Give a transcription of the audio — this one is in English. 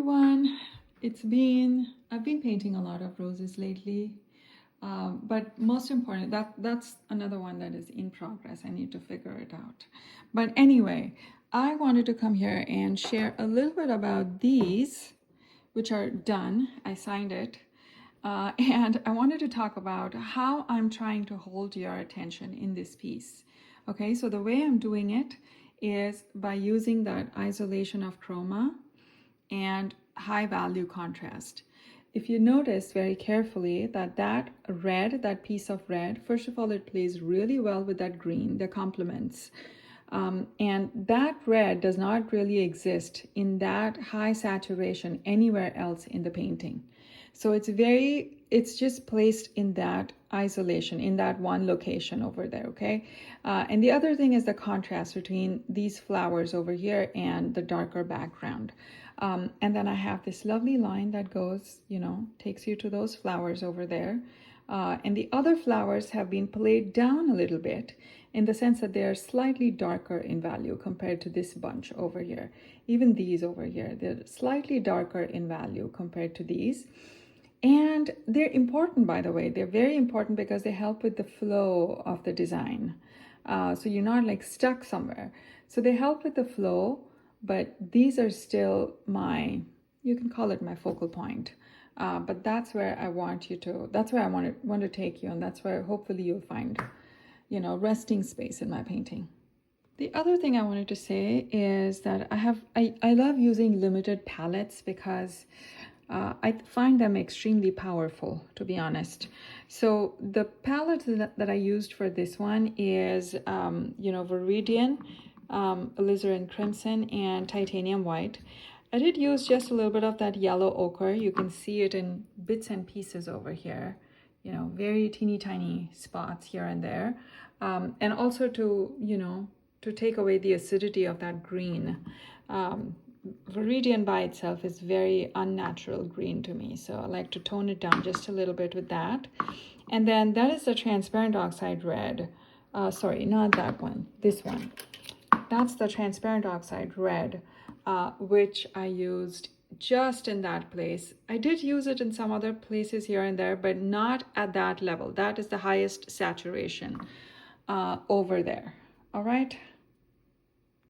everyone. I've been painting a lot of roses lately, but most important, that's another one that is in progress. I need to figure it out. But anyway, I wanted to come here and share a little bit about these, which are done. I signed it. And I wanted to talk about how I'm trying to hold your attention in this piece. Okay, so the way I'm doing it is by using that isolation of chroma and high value contrast. If you notice very carefully that piece of red, first of all, it plays really well with that green, the complements. And that red does not really exist in that high saturation anywhere else in the painting. So it's just placed in that isolation, in that one location over there, okay? And the other thing is the contrast between these flowers over here and the darker background. And then I have this lovely line that goes, takes you to those flowers over there. And the other flowers have been played down a little bit in the sense that they are slightly darker in value compared to this bunch over here. Even these over here, they're slightly darker in value compared to these. And they're important, by the way. They're very important because they help with the flow of the design. So you're not like stuck somewhere. So they help with the flow, but these are still you can call it my focal point. But that's where I want to take you, and that's where hopefully you'll find, resting space in my painting. The other thing I wanted to say is that I love using limited palettes because I find them extremely powerful, to be honest. So the palette that I used for this one is, Viridian, Alizarin Crimson, and Titanium White. I did use just a little bit of that yellow ochre. You can see it in bits and pieces over here, very teeny tiny spots here and there. And also to take away the acidity of that green. Viridian by itself is very unnatural green to me, so I like to tone it down just a little bit with that. And then that is the transparent oxide red. Sorry, not that one, this one. That's the transparent oxide red, which I used just in that place. I did use it in some other places here and there, but not at that level. That is the highest saturation over there. All right.